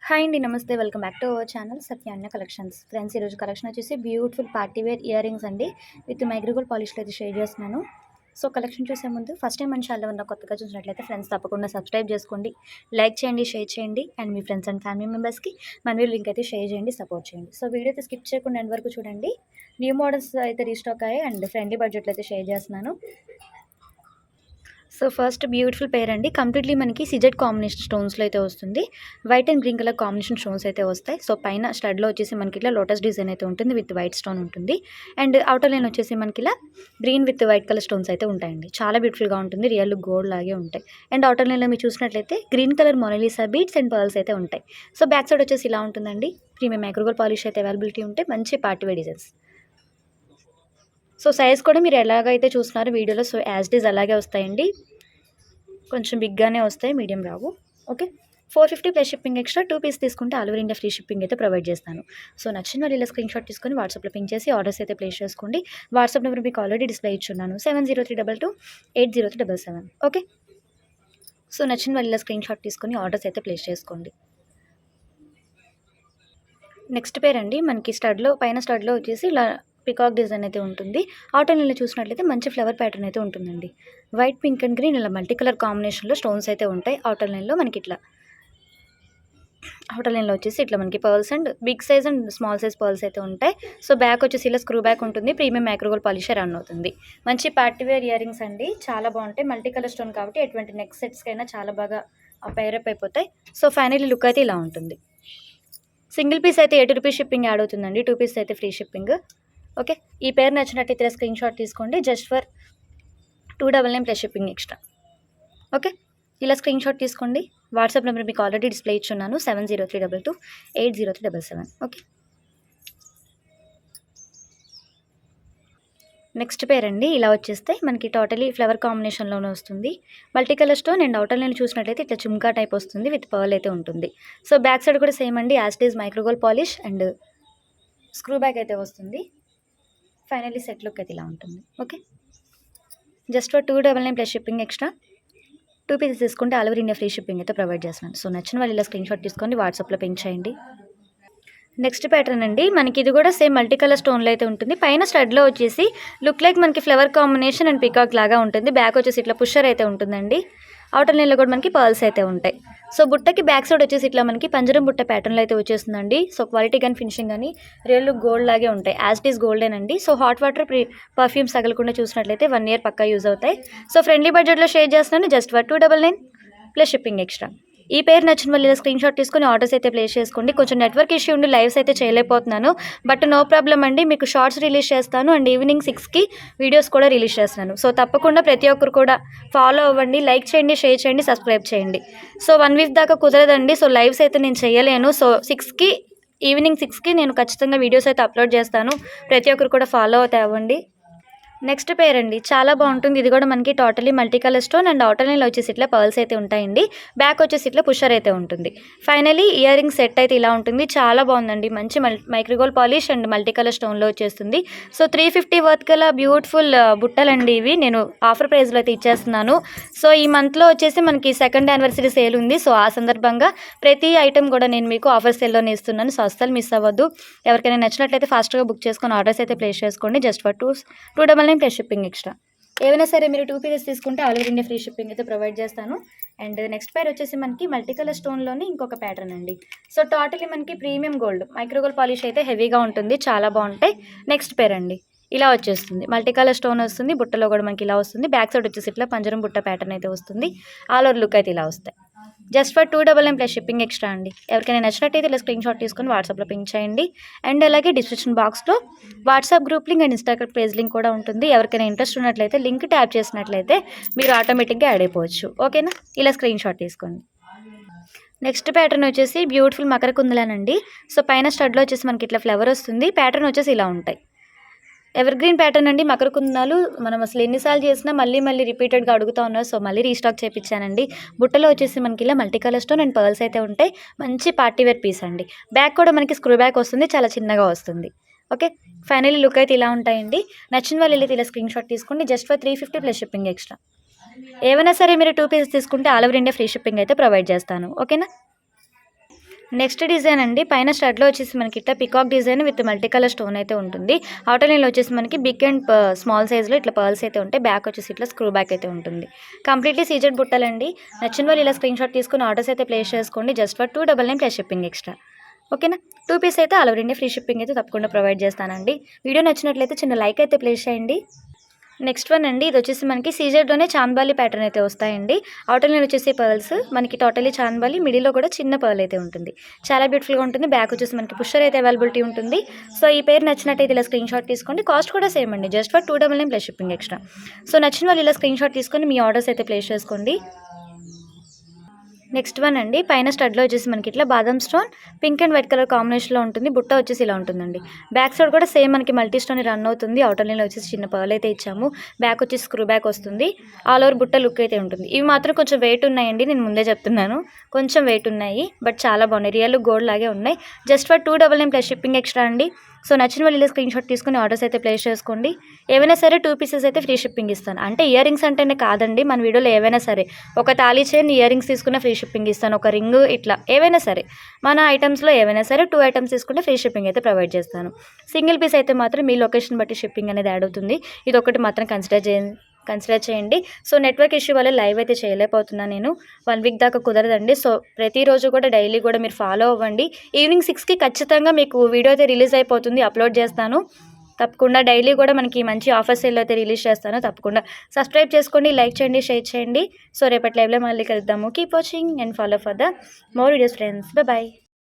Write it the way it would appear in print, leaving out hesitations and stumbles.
Hi అండి. నమస్తే. Welcome back to our channel Satyanya collections. Friends, ఈరోజు కలెక్షన్ వచ్చేసి beautiful party wear earrings అండి. విత్ మైగ్రోగోల్డ్ పాలిష్లో అయితే షేర్ చేస్తున్నాను. సో కలెక్షన్ చూసే ముందు ఫస్ట్ టైం మన ఛానల్ ఉన్న కొత్తగా చూసినట్లయితే ఫ్రెండ్స్ తప్పకుండా సబ్స్క్రైబ్ చేసుకోండి, లైక్ చేయండి, షేర్ చేయండి and me friends and family మెంబర్స్కి మన లింక్ అయితే షేర్ చేయండి, సపోర్ట్ చేయండి. సో వీడియో అయితే స్కిప్ చేయకుండా ఎండ్ వరకు చూడండి. న్యూ మోడల్స్ అయితే రీస్టాక్ అయ్యాయి అండ్ ఫ్రెండ్లీ బడ్జెట్లో అయితే షేర్ చేస్తున్నాను. సో ఫస్ట్ బ్యూటిఫుల్ పేర్ అండి. కంప్లీట్లీ మనకి సిజెడ్ కాంబినేషన్ స్టోన్స్లో అయితే వస్తుంది. White and green colour combination stones అయితే వస్తాయి. సో పైన స్టడ్లో వచ్చేసి మనకి ఇలా లోటస్ డిజైన్ అయితే ఉంటుంది విత్ వైట్ స్టోన్ ఉంటుంది. అండ్ అవుటర్ లైన్ వచ్చేసి మనకి ఇలా green with white colour stones అయితే ఉంటాయండి. చాలా బ్యూటిఫుల్గా ఉంటుంది. రియల్ గోల్డ్ లాగే ఉంటాయి. అండ్ అవుటర్ లైన్లో మీరు చూసినట్లయితే green colour Mona Lisa beads and pearls అయితే ఉంటాయి. సో బ్యాక్ సైడ్ వచ్చేసి ఇలా ఉంటుందండి. ప్రీమియం మైక్రోగోల్డ్ పాలిష్ అయితే అవైలబిలిటీ ఉంటే మంచి party wear designs. So size కూడా మీరు ఎలాగైతే చూస్తున్నారు వీడియోలో, సో యాజ్ ఇట్ ఈజ్ అలాగే వస్తాయండి. కొంచెం బిగ్గానే వస్తాయి, మీడియం రావు. Okay, 450 plus shipping extra. 2 piece తీసుకుంటే all over India free shipping అయితే ప్రొవైడ్ చేస్తాను. సో నచ్చిన వాళ్ళు ఇలా స్క్రీన్ షాట్ తీసుకొని వాట్సాప్లో పింక్ చేసి ఆర్డర్స్ అయితే ప్లేస్ చేసుకోండి. వాట్సాప్ నెంబర్ మీకు ఆల్రెడీ డిస్ప్లే ఇచ్చున్నాను, 7032280777. ఓకే, సో నచ్చిన వాళ్ళు ఇలా స్క్రీన్ షాట్ తీసుకొని ఆర్డర్స్ అయితే ప్లేస్ చేసుకోండి. నెక్స్ట్ పేర్ అండి, మనకి స్టడ్లో పైన స్టడ్లో వచ్చేసి ఇలా పికాక్ డిజైన్ అయితే ఉంటుంది. అవుటర్ లైన్లో చూసినట్లయితే మంచి ఫ్లవర్ ప్యాటర్న్ అయితే ఉంటుందండి. వైట్, పింక్ అండ్ గ్రీన్ ఇలా మల్టీ కలర్ కాంబినేషన్లో స్టోన్స్ అయితే ఉంటాయి. అవుటర్ లైన్లో మనకి ఇట్లా అవుటర్ లైన్లో వచ్చేసి ఇట్లా మనకి pearls and big size and small size pearls అయితే ఉంటాయి. సో బ్యాక్ వచ్చేసి ఇలా స్క్రూ బ్యాక్ ఉంటుంది. ప్రీమియం మైక్రోగోల్డ్ పాలిషర్ రన్ అవుతుంది. మంచి పార్టీ వేర్ ఇయర్ రింగ్స్ అండి, చాలా బాగుంటాయి. మల్టీ కలర్ స్టోన్ కాబట్టి ఎటువంటి నెక్ సెట్స్కైనా చాలా బాగా పైరప్ అయిపోతాయి. సో ఫైనల్లీ లుక్ అయితే ఇలా ఉంటుంది. సింగిల్ పీస్ అయితే 80 రూపీస్ షిప్పింగ్ యాడ్ అవుతుందండి. 2 పీస్ అయితే ఫ్రీ షిప్పింగ్. ఓకే, ఈ పేరు నచ్చినట్టయితే స్క్రీన్ షాట్ తీసుకోండి. Just for 299 plus shipping extra. Okay, ఇలా స్క్రీన్ షాట్ తీసుకోండి. వాట్సాప్ నెంబర్ మీకు ఆల్రెడీ డిస్ప్లే ఇచ్చున్నాను, 7032280377. ఓకే, నెక్స్ట్ పేర్ అండి, ఇలా వచ్చేస్తే మనకి టోటలీ ఫ్లవర్ కాంబినేషన్లోనే వస్తుంది. Multi colour stone and outer line చూసినట్లయితే ఇట్లా చుమ్కా టైప్ వస్తుంది విత్ పర్ల్ అయితే ఉంటుంది. సో బ్యాక్ సైడ్ కూడా సేమ్ అండి, as it is micro gold polish and screw back అయితే వస్తుంది. ఫైనల్లీ సెట్ లుక్ అయితే ఇలా ఉంటుంది. Okay, just for 299 plus shipping extra. 2 pieces తీసుకుంటే all over India free shipping అయితే ప్రొవైడ్ చేస్తున్నాను. సో నచ్చిన వాళ్ళు ఇలా స్క్రీన్ షాట్ తీసుకొని వాట్సాప్లో పింక్ చేయండి. నెక్స్ట్ ప్యాటర్న్ అండి, మనకి ఇది కూడా సేమ్ మల్టీ కలర్ స్టోన్లో అయితే ఉంటుంది. పైన స్టడ్లో వచ్చేసి లుక్ లైక్ మనకి ఫ్లవర్ కాంబినేషన్ అండ్ పికాక్ లాగా ఉంటుంది. బ్యాక్ వచ్చేసి ఇట్లా పుషర్ అయితే ఉంటుందండి. అవుటర్ లైన్లో కూడా మనకి పర్ల్స్ అయితే ఉంటాయి. సో బుట్టకి బ్యాక్ సైడ్ వచ్చేసి ఇట్లా మనకి పంజరం బుట్ట ప్యాటర్న్లో అయితే వచ్చేస్తుందండి. సో క్వాలిటీ కానీ ఫినిషింగ్ కానీ రియల్ గోల్డ్ లాగే ఉంటాయి. యాజ్ ఇట్ ఈస్ గోల్డేనండి. సో హాట్ వాటర్ పర్ఫ్యూమ్స్ తగలకుండా చూసినట్లయితే 1 ఇయర్ పక్కా యూజ్ అవుతాయి. సో ఫ్రెండ్లీ బడ్జెట్లో షేర్ చేస్తున్నాను, just for 299 plus shipping extra. ఈ పేరు నచ్చిన వాళ్ళు ఇలా స్క్రీన్ షాట్ తీసుకొని ఆర్డర్స్ అయితే ప్లేస్ చేసుకోండి. కొంచెం నెట్వర్క్ ఇష్యూ ఉండి లైవ్స్ అయితే చేయలేకపోతున్నాను, బట్ నో ప్రాబ్లం అండి. మీకు షార్ట్స్ రిలీజ్ చేస్తాను అండ్ ఈవినింగ్ 6కి వీడియోస్ కూడా రిలీజ్ చేస్తున్నాను. సో తప్పకుండా ప్రతి ఒక్కరు కూడా ఫాలో అవ్వండి, లైక్ చేయండి, షేర్ చేయండి, సబ్స్క్రైబ్ చేయండి. సో 1 వీక్ దాకా కుదరదండి. సో లైవ్స్ అయితే నేను చేయలేను. సో ఈవినింగ్ 6కి నేను ఖచ్చితంగా వీడియోస్ అయితే అప్లోడ్ చేస్తాను. ప్రతి ఒక్కరు కూడా ఫాలో అవుతే అవ్వండి. నెక్స్ట్ పేర్ అండి, చాలా బాగుంటుంది. ఇది కూడా మనకి totally multi colour stone and outer లైన్లో వచ్చేసి ఇట్లా పర్ల్స్ అయితే ఉంటాయండి. బ్యాక్ వచ్చేసి ఇట్లా పుషర్ అయితే ఉంటుంది. ఫైనలీ ఇయర్ రింగ్ సెట్ అయితే ఇలా ఉంటుంది. చాలా బాగుందండి. మంచి micro gold polish and multi colour స్టోన్లో వచ్చేస్తుంది. సో 350 వర్త్ గల బ్యూటిఫుల్ బుట్టలండి ఇవి. నేను ఆఫర్ ప్రైస్లో అయితే ఇచ్చేస్తున్నాను. సో ఈ మంత్లో వచ్చేసి మనకి 2nd యానివర్సరీ సేల్ ఉంది. సో ఆ సందర్భంగా ప్రతి ఐటెం కూడా నేను మీకు ఆఫర్ సేల్లోనే ఇస్తున్నాను. సో అస్సలు మిస్ అవ్వద్దు. ఎవరికైనా నచ్చినట్లయితే ఫాస్ట్గా బుక్ చేసుకొని ఆర్డర్స్ అయితే ప్లేస్ చేసుకోండి. Just for 299 plus shipping extra. ఏవైనా సరే మీరు 2 పీసెస్ తీసుకుంటే all over India free shipping అయితే ప్రొవైడ్ చేస్తాను. అండ్ నెక్స్ట్ పేర్ వచ్చేసి మనకి మల్టీ కలర్ స్టోన్లోని ఇంకొక ప్యాటర్న్ అండి. సో టోటలీ మనకి ప్రీమియం గోల్డ్ మైక్రోగోల్డ్ పాలిష్ అయితే హెవీగా ఉంటుంది, చాలా బాగుంటాయి. నెక్స్ట్ పేర్ అండి, ఇలా వచ్చేస్తుంది. మల్టీ కలర్ స్టోన్ వస్తుంది, బుట్టలో కూడా మనకి ఇలా వస్తుంది. బ్యాక్ సైడ్ వచ్చేసి ఇట్లా పంజరం బుట్ట ప్యాటర్న్ అయితే వస్తుంది. ఆల్ ఓవర్ లుక్ అయితే ఇలా వస్తాయి. Just for 299 plus shipping extra అండి. ఎవరికైనా నచ్చినట్టయితే ఇలా స్క్రీన్ షాట్ తీసుకొని వాట్సాప్లో పింక్ చేయండి. అండ్ అలాగే డిస్క్రిప్షన్ బాక్స్లో WhatsApp group link and Instagram page link కూడా ఉంటుంది. ఎవరికైనా ఇంట్రెస్ట్ ఉన్నట్లయితే లింక్ ట్యాప్ చేసినట్లయితే మీరు ఆటోమేటిక్గా యాడ్ అయిపోవచ్చు. ఓకేనా, ఇలా స్క్రీన్ షాట్ తీసుకోండి. నెక్స్ట్ ప్యాటర్న్ వచ్చేసి బ్యూటిఫుల్ మకర కుందలానండి. సో పైన స్టడ్లో వచ్చేసి మనకి ఇట్లా ఫ్లవర్ వస్తుంది. ప్యాటర్న్ వచ్చేసి ఇలా ఉంటాయి. ఎవర్ గ్రీన్ ప్యాటర్న్ అండి. మకర కుందనాలు మనం అసలు ఎన్నిసార్లు చేసినా మళ్ళీ రిపీటెడ్గా అడుగుతూ ఉన్నారు. సో మళ్ళీ రీస్టాక్ చేయించానండి. బుట్టలో వచ్చేసి మనకి ఇలా multi colour stone and pearls అయితే ఉంటాయి. మంచి పార్టీ వేర్ పీస్ అండి. బ్యాక్ కూడా మనకి స్క్రూ బ్యాక్ వస్తుంది, చాలా చిన్నగా వస్తుంది. ఓకే, ఫైనల్లీ లుక్ అయితే ఇలా ఉంటాయండి. నచ్చిన వాళ్ళు వెళ్ళి ఇలా స్క్రీన్ షాట్ తీసుకోండి. Just for 350 plus shipping extra. ఏవైనా సరే మీరు 2 పీసెస్ తీసుకుంటే all over India free shipping అయితే ప్రొవైడ్ చేస్తాను. ఓకేనా. నెక్స్ట్ డిజైన్ అండి, పైన స్టడ్లో వచ్చేసి మనకి ఇట్లా peacock design with multi colour stone అయితే ఉంటుంది. అవుటర్ లైన్లో వచ్చేసి మనకి బిగ్ అండ్ స్మాల్ సైజ్లో ఇట్లా పర్ల్స్ అయితే ఉంటాయి. బ్యాక్ వచ్చేసి ఇట్లా స్క్రూ బ్యాక్ అయితే ఉంటుంది. కంప్లీట్లీ సీజెడ్ బుట్టలండి. నచ్చిన వాళ్ళు ఇలా స్క్రీన్ షాట్ తీసుకుని ఆర్డర్స్ అయితే ప్లేస్ చేసుకోండి. Just for 299 plus shipping extra. ఓకేనా, 2 పీస్ అయితే all over India free shipping అయితే తప్పకుండా ప్రొవైడ్ చేస్తానండి. వీడియో నచ్చినట్లయితే చిన్న లైక్ అయితే ప్లేస్ చేయండి. నెక్స్ట్ వన్ అండి, ఇది వచ్చేసి మనకి సీజెడ్లోనే చాంద్బాలి ప్యాటర్న్ అయితే వస్తాయండి. అవుటర్ లైన్ వచ్చేసి పర్ల్స్ మనకి టోటలీ చాంద్బాలి, మిడిల్లో కూడా చిన్న పర్ల్ అయితే ఉంటుంది. చాలా బ్యూటిఫుల్గా ఉంటుంది. బ్యాక్ వచ్చేసి మనకి పుషర్ అయితే అవైలబిలిటీ ఉంటుంది. సో ఈ పేరు నచ్చినట్టయితే ఇలా స్క్రీన్ షాట్ తీసుకోండి. కాస్ట్ కూడా సేమ్ అండి, just for 299 plus shipping extra. So నచ్చిన వాళ్ళు ఇలా స్క్రీన్ షాట్ తీసుకొని మీ ఆర్డర్స్ అయితే ప్లేస్ చేసుకోండి. నెక్స్ట్ వన్ అండి, పైన స్టడ్లో వచ్చేసి మనకి ఇట్లా బాదం stone pink and white colour కాంబినేషన్లో ఉంటుంది. బుట్ట వచ్చేసి ఇలా ఉంటుందండి. బ్యాక్ సైడ్ కూడా సేమ్ మనకి మల్టీ స్టోన్ రన్ అవుతుంది. అవుటర్ లైన్లో వచ్చేసి చిన్న పర్ల్ అయితే ఇచ్చాము. బ్యాక్ వచ్చేసి స్క్రూ బ్యాక్ వస్తుంది. ఆల్ ఓవర్ బుట్ట లుక్ అయితే ఉంటుంది. ఇవి మాత్రం కొంచెం వెయిట్ ఉన్నాయండి, నేను ముందే చెప్తున్నాను, కొంచెం వెయిట్ ఉన్నాయి. బట్ చాలా బాగున్నాయి, రియల్ గోల్డ్ లాగే ఉన్నాయి. Just for 299 plus shipping extra అండి. సో నచ్చిన వాళ్ళు ఇలా స్క్రీన్ షాట్ తీసుకుని ఆర్డర్స్ అయితే ప్లేస్ చేసుకోండి. ఏవైనా సరే 2 పీసెస్ అయితే ఫ్రీ షిప్పింగ్ ఇస్తాను. అంటే ఇయర్ రింగ్స్ అంటేనే కాదండి, మన వీడియోలో ఏవైనా సరే ఒక తాళీ చైన్ ఇయర్ రింగ్స్ తీసుకున్న ఫ్రీ షిప్పింగ్ ఇస్తాను. ఒక రింగ్ ఇట్లా ఏవైనా సరే మన ఐటమ్స్లో ఏవైనా సరే 2 ఐటమ్స్ తీసుకుంటే ఫ్రీ షిప్పింగ్ అయితే ప్రొవైడ్ చేస్తాను. సింగిల్ పీస్ అయితే మాత్రం మీ లొకేషన్ బట్టి షిప్పింగ్ అనేది యాడ్ అవుతుంది. ఇది ఒకటి మాత్రం కన్సిడర్ చేయండి. సో నెట్వర్క్ ఇష్యూ వల్ల లైవ్ అయితే చేయలేకపోతున్నాను నేను. 1 వీక్ దాకా కుదరదండి. సో ప్రతిరోజు కూడా డైలీ కూడా మీరు ఫాలో అవ్వండి. ఈవినింగ్ 6కి ఖచ్చితంగా మీకు వీడియో అయితే రిలీజ్ అయిపోతుంది, అప్లోడ్ చేస్తాను. తప్పకుండా డైలీ కూడా మనకి మంచి ఆఫర్ సేల్ అయితే రిలీజ్ చేస్తాను. తప్పకుండా సబ్స్క్రైబ్ చేసుకోండి, లైక్ చేయండి, షేర్ చేయండి. సో రేపటి లైవ్లో మళ్ళీ కలుద్దాము. Keep watching and follow for the more videos friends. Bye.